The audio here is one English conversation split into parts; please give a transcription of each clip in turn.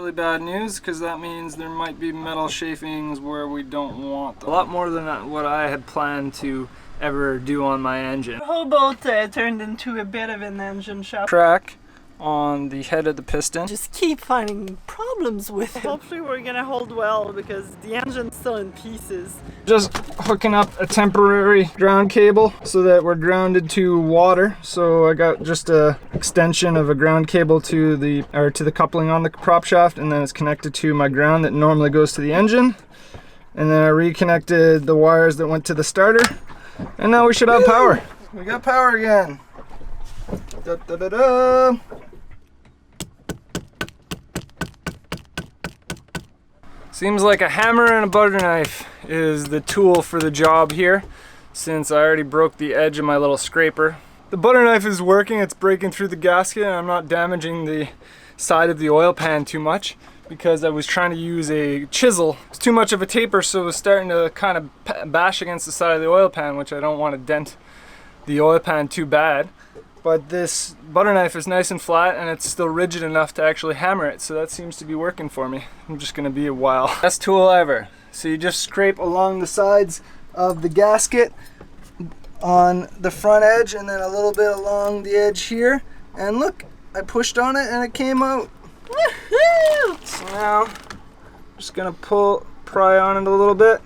really bad news because that means there might be metal chafings where we don't want them. A lot more than what I had planned to ever do on my engine. The whole boat turned into a bit of an engine shop. Crack on the head of the piston. Just keep finding problems with it. Hopefully we're gonna hold well because the engine's still in pieces. Just hooking up a temporary ground cable so that we're grounded to water. So I got just a extension of a ground cable to the coupling on the prop shaft, and then it's connected to my ground that normally goes to the engine. And then I reconnected the wires that went to the starter, and now we should have power. We got power again. Da, da, da, da. Seems like a hammer and a butter knife is the tool for the job here, since I already broke the edge of my little scraper. The butter knife is working, it's breaking through the gasket, and I'm not damaging the side of the oil pan too much because I was trying to use a chisel. It's too much of a taper, so it was starting to kind of bash against the side of the oil pan, which I don't want to dent the oil pan too bad. But this butter knife is nice and flat, and it's still rigid enough to actually hammer it, so that seems to be working for me. I'm just gonna be a while. Best tool ever. So you just scrape along the sides of the gasket on the front edge, and then a little bit along the edge here. And look, I pushed on it and it came out. Woohoo! So now, I'm just gonna pry on it a little bit.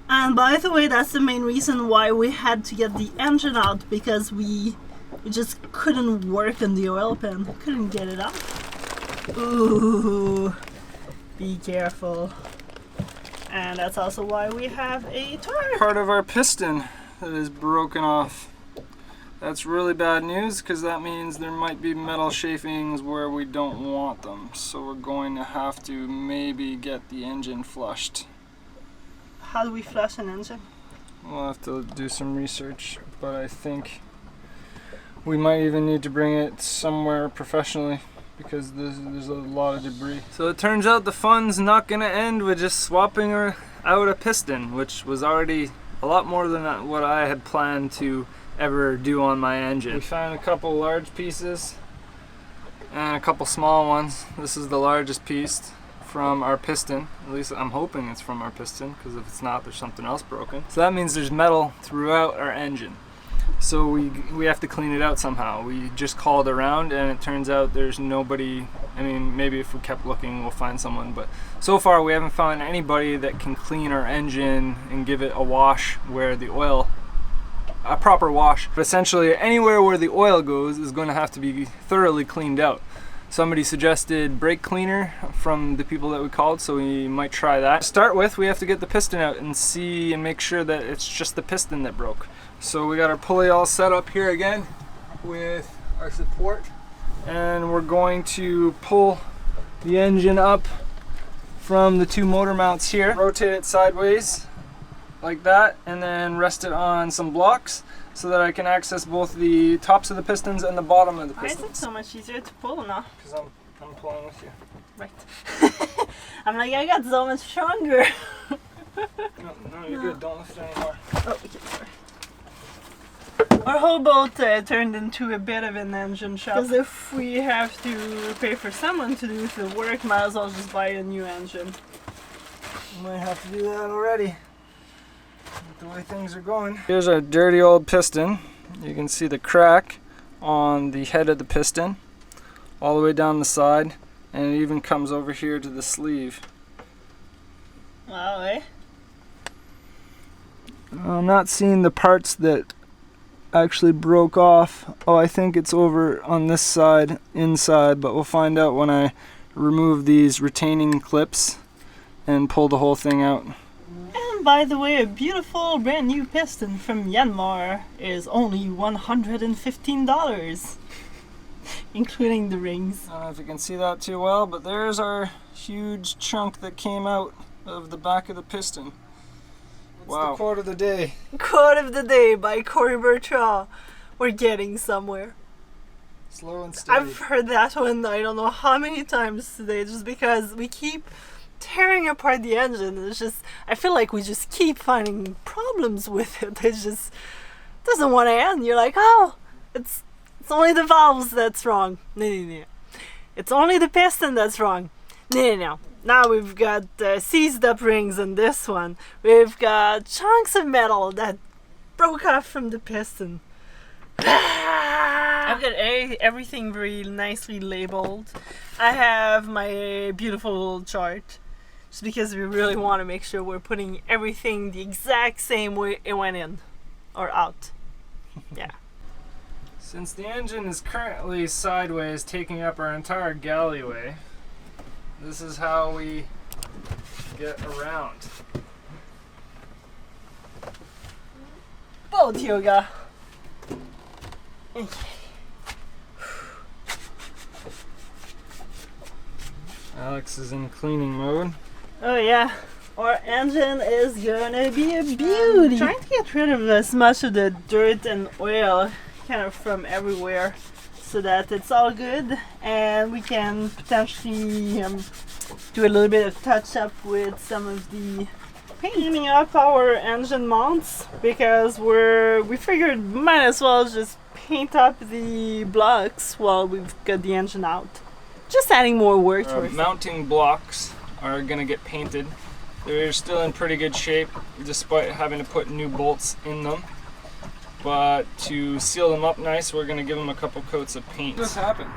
And by the way, that's the main reason why we had to get the engine out, because we just couldn't work on the oil pan. Couldn't get it up. Ooh, be careful. And that's also why we have a torque. Part of our piston that is broken off. That's really bad news because that means there might be metal chafings where we don't want them. So we're going to have to maybe get the engine flushed. How do we flush an engine? We'll have to do some research, but I think we might even need to bring it somewhere professionally because there's a lot of debris. So it turns out the fun's not gonna end with just swapping out a piston, which was already a lot more than what I had planned to ever do on my engine. We found a couple large pieces and a couple small ones. This is the largest piece from our piston. At least I'm hoping it's from our piston, because if it's not, there's something else broken. So that means there's metal throughout our engine. So we have to clean it out somehow. We just called around and it turns out there's nobody. I mean, maybe if we kept looking we'll find someone, but so far we haven't found anybody that can clean our engine and give it a wash where the oil, a proper wash. But essentially anywhere where the oil goes is going to have to be thoroughly cleaned out. Somebody suggested brake cleaner from the people that we called, so we might try that. To start with, we have to get the piston out and see and make sure that it's just the piston that broke. So we got our pulley all set up here again with our support, and we're going to pull the engine up from the two motor mounts here, rotate it sideways like that, and then rest it on some blocks so that I can access both the tops of the pistons and the bottom of the pistons. Why is it so much easier to pull now? Because I'm pulling with you. Right. I'm like, I got so much stronger. No, you're good. Don't lift it anymore. Oh, okay, sorry. Our whole boat turned into a bit of an engine shop. Because if we have to pay for someone to do the work, might as well just buy a new engine. Might have to do that already. With the way things are going. Here's our dirty old piston. You can see the crack on the head of the piston all the way down the side, and it even comes over here to the sleeve. Wow, eh? I'm not seeing the parts that actually broke off. Oh, I think it's over on this side inside, but we'll find out when I remove these retaining clips and pull the whole thing out. And by the way, a beautiful brand new piston from Yanmar is only $115, including the rings. I don't know if you can see that too well, but there's our huge chunk that came out of the back of the piston. Wow. The quote of the day. Quote of the day by Cory. We're getting somewhere. Slow and steady. I've heard that one I don't know how many times today, just because we keep tearing apart the engine. It's just, I feel like we just keep finding problems with it. It just doesn't want to end. You're like, oh, it's only the valves that's wrong. No. It's only the piston that's wrong. No. Now we've got seized up rings on this one. We've got chunks of metal that broke off from the piston. I've got everything very nicely labeled. I have my beautiful chart, just because we really want to make sure we're putting everything the exact same way it went in or out. Yeah. Since the engine is currently sideways, taking up our entire galleyway, this is how we get around. Boat yoga. Okay. Alex is in cleaning mode. Oh yeah, our engine is gonna be a beauty. Trying to get rid of as much of the dirt and oil kind of from everywhere so that it's all good, and we can potentially do a little bit of touch up with some of the painting up our engine mounts, because we figured might as well just paint up the blocks while we've got the engine out. Just adding more work to it. Mounting blocks are gonna get painted. They're still in pretty good shape despite having to put new bolts in them. But to seal them up nice, we're gonna give them a couple coats of paint. What happened?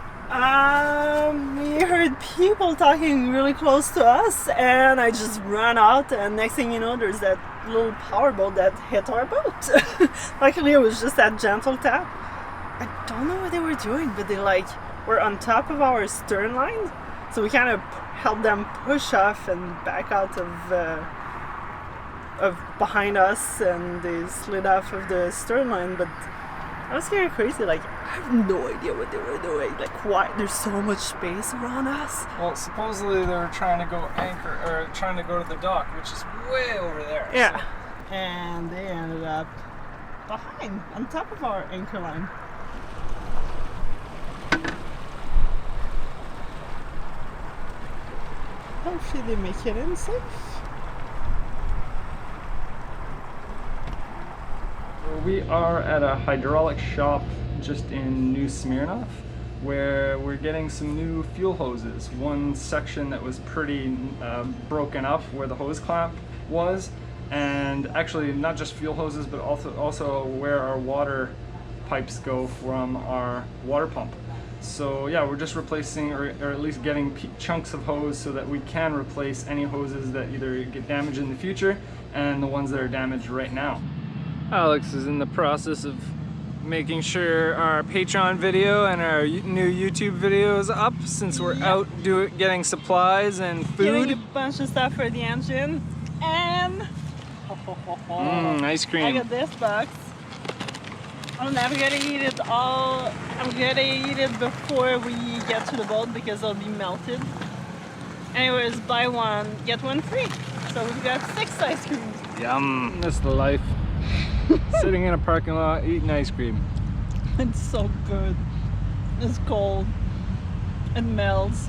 We heard people talking really close to us, and I just ran out, and next thing you know, there's that little powerboat that hit our boat. Luckily, it was just that gentle tap. I don't know what they were doing, but they were on top of our stern line, so we kind of helped them push off and back out of behind us, and they slid off of the stern line. But I was kind of crazy. I have no idea what they were doing. Why? There's so much space around us. Well, supposedly they were trying to go trying to go to the dock, which is way over there. Yeah. So. And they ended up behind, on top of our anchor line. Hopefully they make it in safe. We are at a hydraulic shop just in New Smirnoff, where we're getting some new fuel hoses. One section that was pretty broken up where the hose clamp was, and actually not just fuel hoses, but also where our water pipes go from our water pump. So yeah, we're just replacing or at least getting chunks of hose so that we can replace any hoses that either get damaged in the future and the ones that are damaged right now. Alex is in the process of making sure our Patreon video and our new YouTube video is up, since we're out getting supplies and food. Getting a bunch of stuff for the engine, and ice cream. I got this box. I'm never gonna eat it all. I'm gonna eat it before we get to the boat because it'll be melted. Anyways, buy one, get one free. So we've got 6 ice creams. Yum, that's the life. Sitting in a parking lot eating ice cream. It's so good. It's cold. It melts.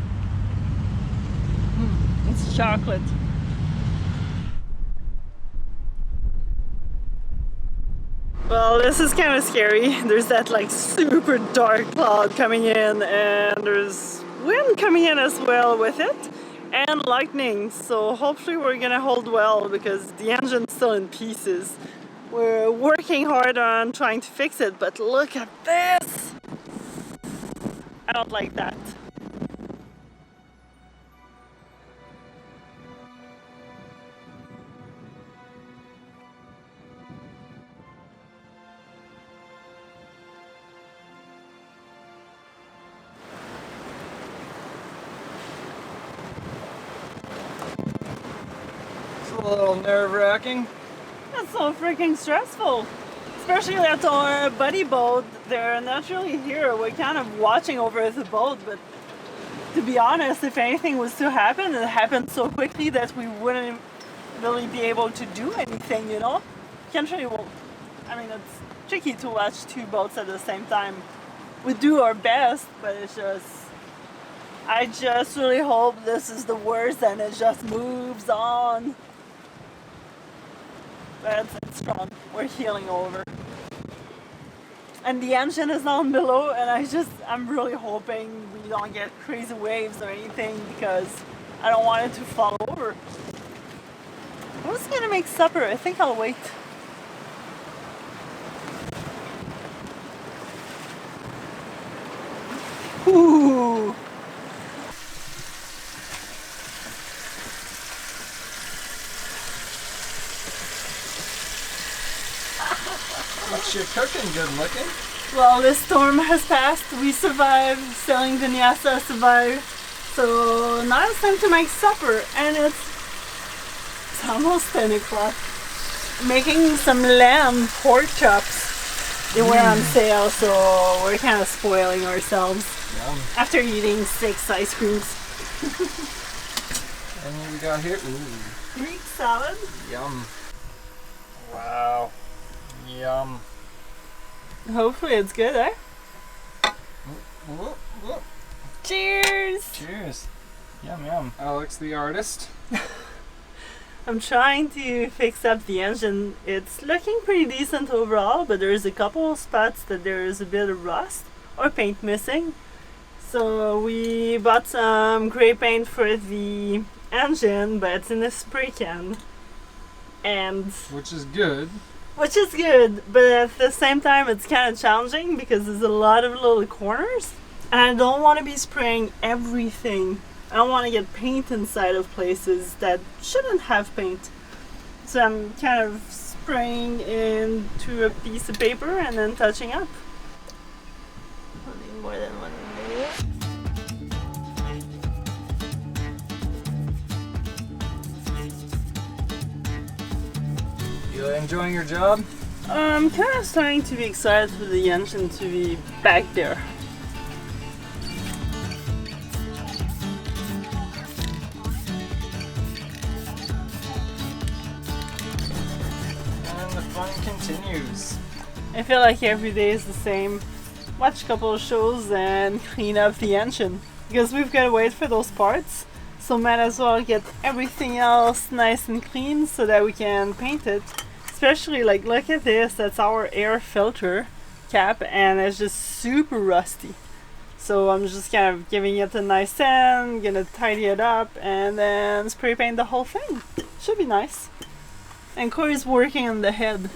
It's chocolate. Well, this is kind of scary. There's that super dark cloud coming in, and there's wind coming in as well with it, and lightning. So hopefully we're gonna hold well, because the engine's still in pieces. We're working hard on trying to fix it, but look at this! I don't like that. It's a little nerve-wracking. That's so freaking stressful. Especially at our buddy boat. They're not really here. We're kind of watching over the boat, but to be honest, if anything was to happen, it happened so quickly that we wouldn't really be able to do anything, you know? Can't really, it's tricky to watch 2 boats at the same time. We do our best, but I just really hope this is the worst and it just moves on. But it's strong. We're healing over. And the engine is down below, and I'm really hoping we don't get crazy waves or anything, because I don't want it to fall over. I was gonna make supper. I think I'll wait. Ooh. What's your cooking good looking? Well, the storm has passed. We survived. Sailing Vinyasa survived. So now it's time to make supper, and it's almost 10 o'clock. Making some lamb pork chops. They were on sale, so we're kind of spoiling ourselves. Yum. After eating 6 ice creams. And what we got here? Ooh. Greek salad. Yum. Wow. Yum. Hopefully it's good, eh? Whoop, whoop. Cheers! Cheers. Yum, yum. Alex the artist. I'm trying to fix up the engine. It's looking pretty decent overall, but there's a couple of spots that there's a bit of rust or paint missing. So we bought some gray paint for the engine, but it's in a spray can. And Which is good. but at the same time it's kind of challenging because there's a lot of little corners. And I don't want to be spraying everything. I don't want to get paint inside of places that shouldn't have paint. So I'm kind of spraying into a piece of paper and then touching up. I'll need more than one layer. You enjoying your job? I'm kind of starting to be excited for the engine to be back there. And the fun continues. I feel like every day is the same. Watch a couple of shows and clean up the engine. Because we've got to wait for those parts. So might as well get everything else nice and clean so that we can paint it. Especially like, look at this, that's our air filter cap and it's just super rusty. So I'm just kind of giving it a nice sand, gonna tidy it up and then spray paint the whole thing. Should be nice. And Cory's working on the head.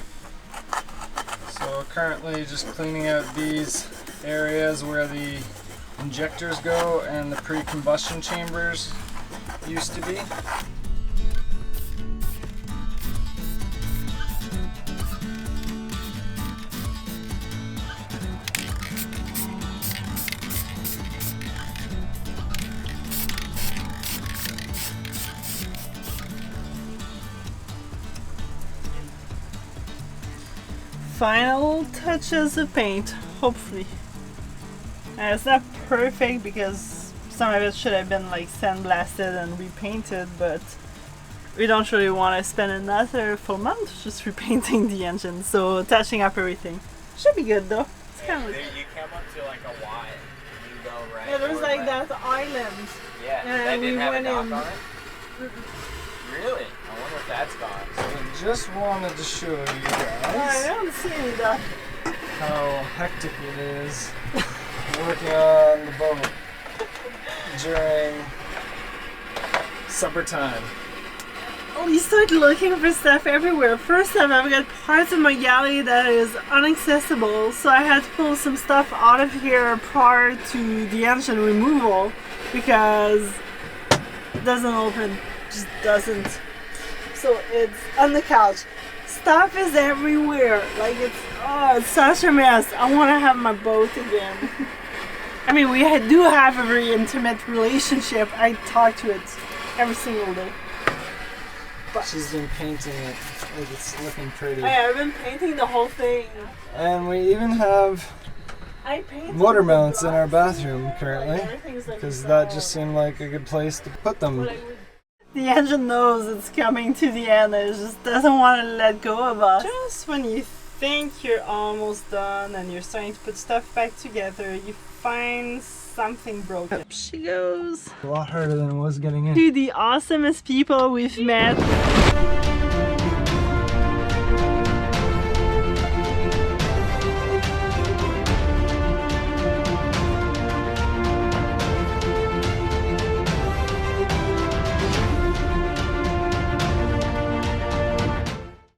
So currently just cleaning out these areas where the injectors go and the pre-combustion chambers used to be. Final touches of paint, hopefully. And it's not perfect because some of it should have been like sandblasted and repainted, but we don't really want to spend another full month just repainting the engine, so touching up everything. Should be good though. It's kind of You come up to like a Y, and you go right. yeah, there's or like left. that island. Yeah, and that we didn't have a went dock in. on it. Really? I wonder if that's gone. I just wanted to show you I guys don't see any duck. how hectic it is working on the boat during supper time. We start looking for stuff everywhere. First time I've got parts of my galley that is inaccessible, so I had to pull some stuff out of here prior to the engine removal because it doesn't open, just doesn't. So it's on the couch. Stuff is everywhere. Like it's such a mess. I want to have my boat again. I mean, we do have a very intimate relationship. I talk to it every single day. But She's been painting it like it's looking pretty. I've been painting the whole thing. And we even have I painted water the mounts in our glass bathroom here, currently like, everything's like because gold. that just seemed like a good place to put them. The engine knows it's coming to the end. It just doesn't want to let go of us. Just when you think you're almost done and you're starting to put stuff back together, you find something broken. Up she goes. A lot harder than it was getting in. To the awesomest people we've met.